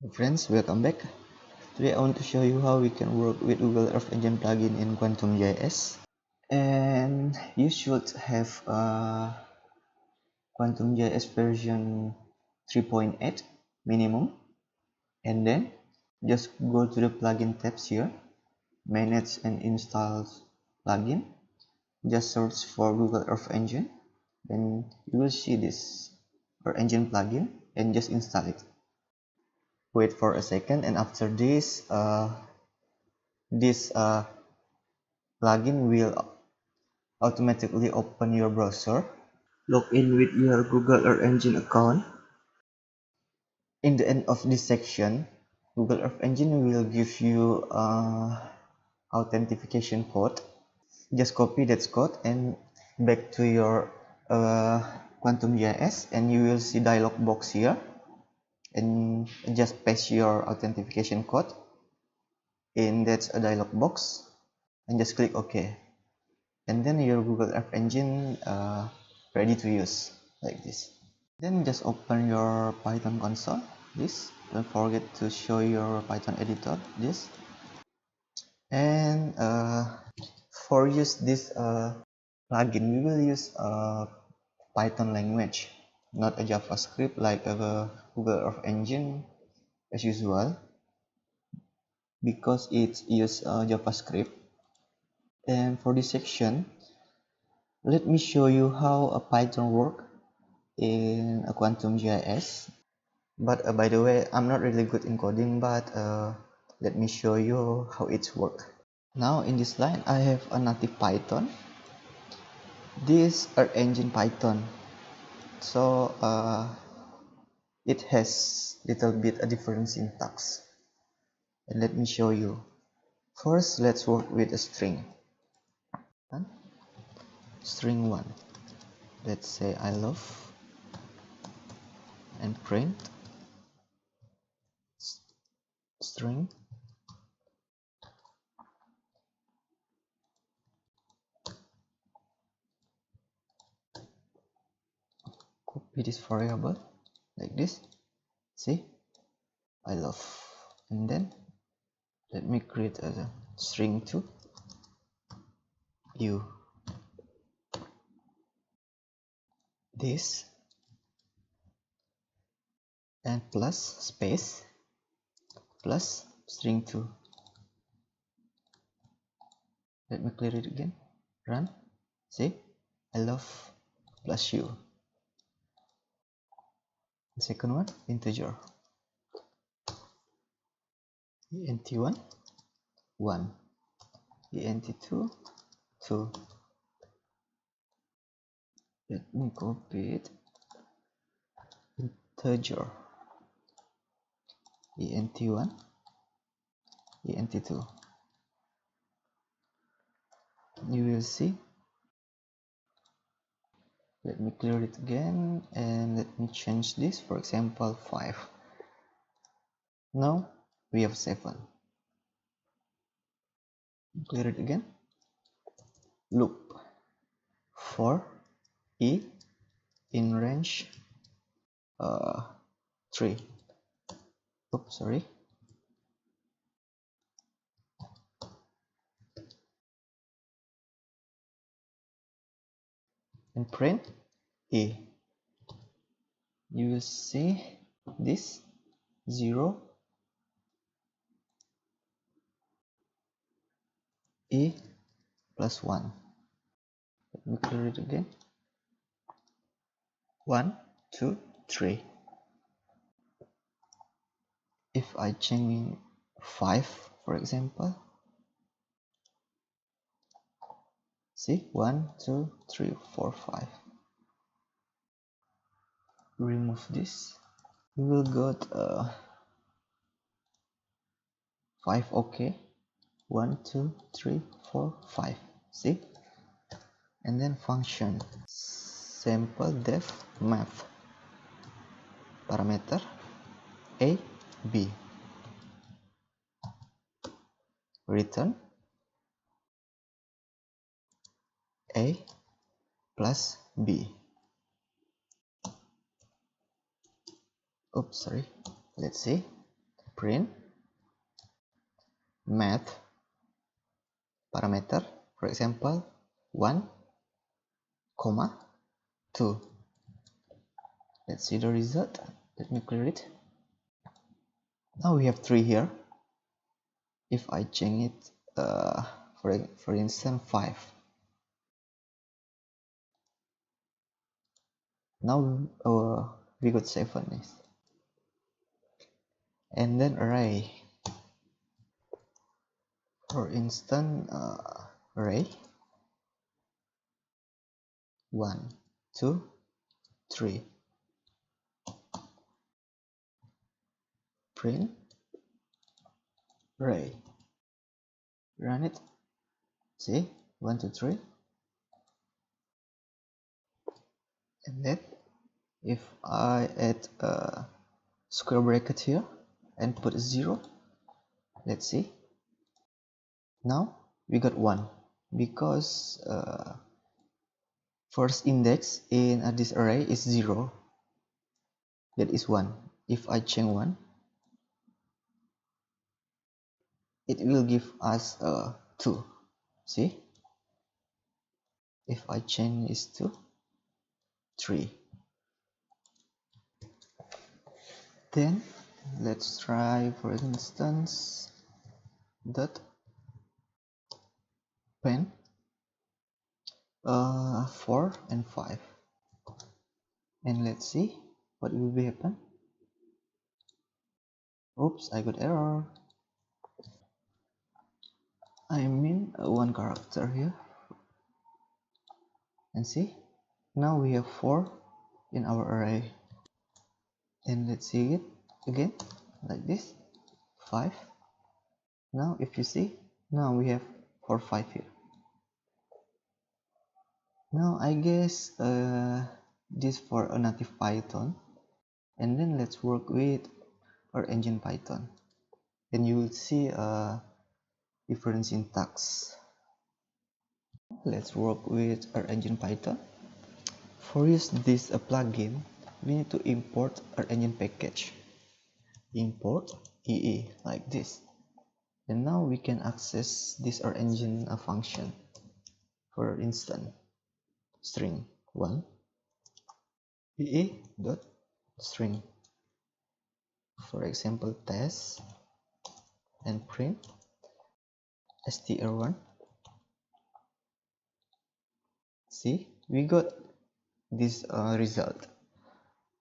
Friends, welcome back. Today I want to show you how we can work with Google Earth Engine plugin in qgis. And you should have a qgis version 3.8 minimum. And then just go to the plugin tabs here, manage and install plugin. Just search for Google Earth Engine. Then you will see this Earth Engine plugin and just install it. Wait for a second, and after this plugin will automatically open your browser. Log in with your Google Earth Engine account. In the end of this section, Google Earth Engine will give you authentication code. Just copy that code and back to your qgis, and you will see dialog box here, and just paste your authentication code in that dialog box and just click OK, and then your Google Earth Engine ready to use like this. Then just open your Python console. This, don't forget to show your Python editor, this. And for use this plugin, we will use a Python language, not a JavaScript like a Google Earth Engine as usual, because it uses JavaScript. And for this section, let me show you how a Python work in a qgis. But by the way, I'm not really good in coding, but let me show you how it's work. Now in this line, I have a native Python. This Earth Engine Python. So it has little bit a different syntax. And let me show you. First, let's work with a string. String 1. Let's say I love, and print string copy this variable like this. See, I love, and then let me create a string 2 you, this, and plus space plus string 2. Let me clear it again, run. See, I love plus you. The second one, integer, ent1 1, ent2 2. Let me copy it, integer, ent1 ent2. You will see. Let me clear it again, and let me change this, for example 5. Now we have 7. Clear it again. Loop for e in range 3. Oops, sorry. And print e. You will see this 0 e plus 1. Let me clear it again. 1 2 3. If I change 5, for example, see, 1 2 3 4 5. Remove this. We will got 5. Okay, 1 2 3 4 5. See, and then function sample def math parameter a b, return a plus b. Oops, sorry. Let's see. print math parameter, for example 1, 2. Let's see the result. Let me clear it. Now we have 3 here. If I change it for instance 5, now we got 7, and then array, for instance array 1, 2, 3, print array, run it, see 1, 2, 3, and then if I add a square bracket here and put 0, let's see, now we got 1 because first index in this array is 0, that is 1. If I change 1, it will give us 2. See, if I change is 2, 3. Then let's try, for instance, dot pen 4 and 5, and let's see what will be happen. Oops, I got error. I mean one character here, and see, now we have 4 in our array. And let's see it again like this, 5. Now if you see, now we have 4, 5 here. Now I guess this for a native Python, and then let's work with our engine Python, and you will see a different syntax. Let's work with our engine Python. For use this plugin, we need to import our engine package. Import EE like this, and now we can access this our engine function. For instance, string 1 EE dot string, for example test, and print str1. See, we got this result.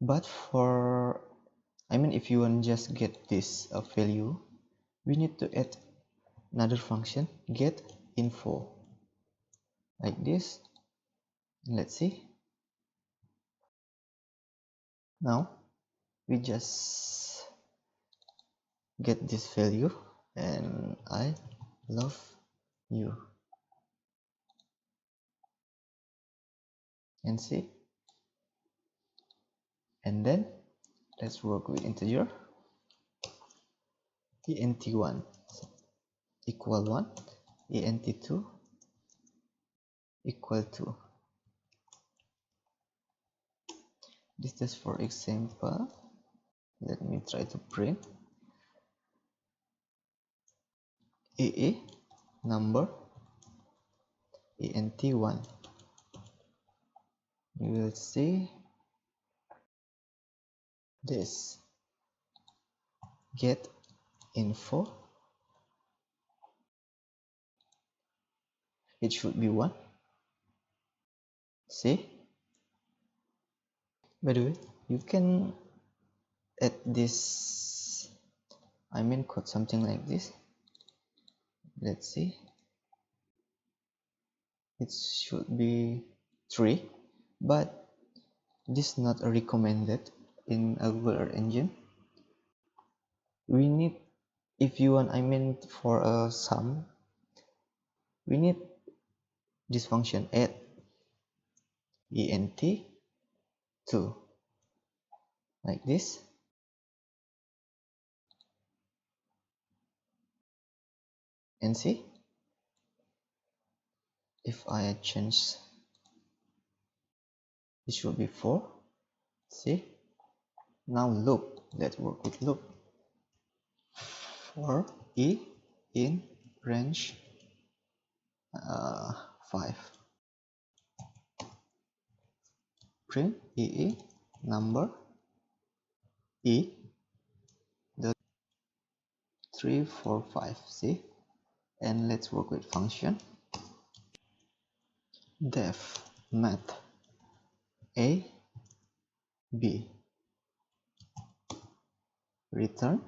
But for if you want just get this value, we need to add another function, get info, like this. Let's see. Now we just get this value, and I love you, and see, and then let's work with integer ent1 equal 1, ent2 equal 2. This is for example. Let me try to print EE number ent1. You will see this get info, it should be 1. See, by the way, you can add this, code something like this. Let's see, it should be 3, but this is not recommended in a Google Earth Engine. We need, if you want for a sum, we need this function add ent2 like this, and see, if I change, it should be 4. See, now loop, let's work with loop. for E in range 5. Print EE number E dot 345. See, and let's work with function def math A B return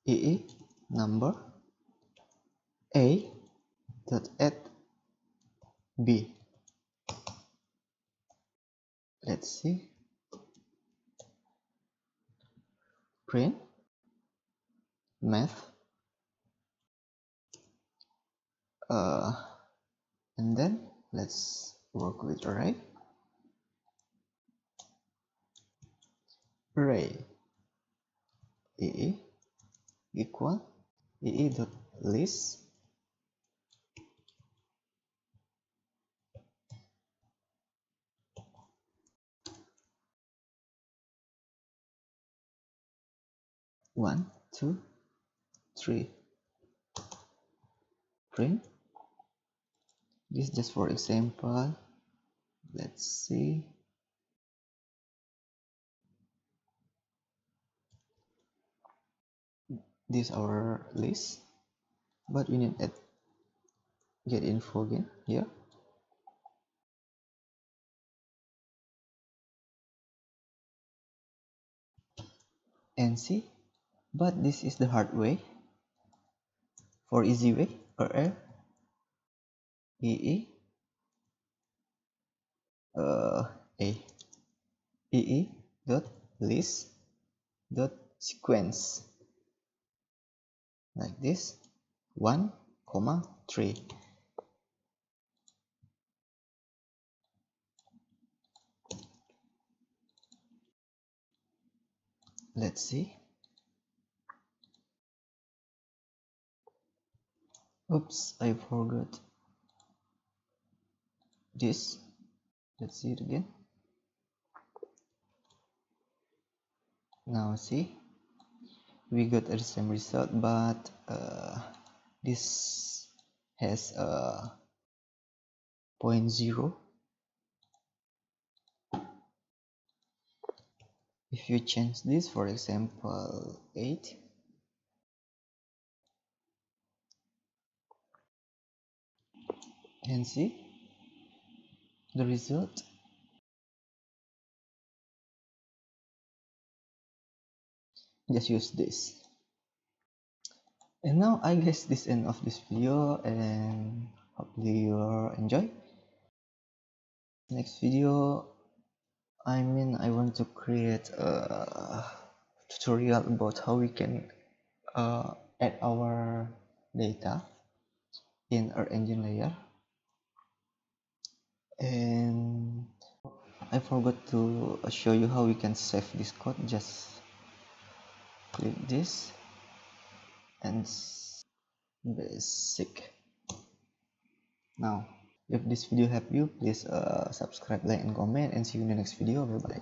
EE number A dot add B. Let's see, print math and then let's work with array EE equal EE dot list one, two, three. Print this just for example. Let's see, this our list, but we need add get info again here, and see, but this is the hard way. For easy way, or EE A EE dot list dot sequence like this 1, 3. Let's see. Oops, I forgot this. Let's see it again. Now see, we got the same result, but this has a 0.0. If you change this, for example 8, and see the result. Just use this. And now I guess this end of this video, and hopefully you enjoy. Next video, I want to create a tutorial about how we can add our data in our engine layer. And I forgot to show you how we can save this code. Just click this and basic. Now if this video helped you, please subscribe, like, and comment, and see you in the next video. Bye bye.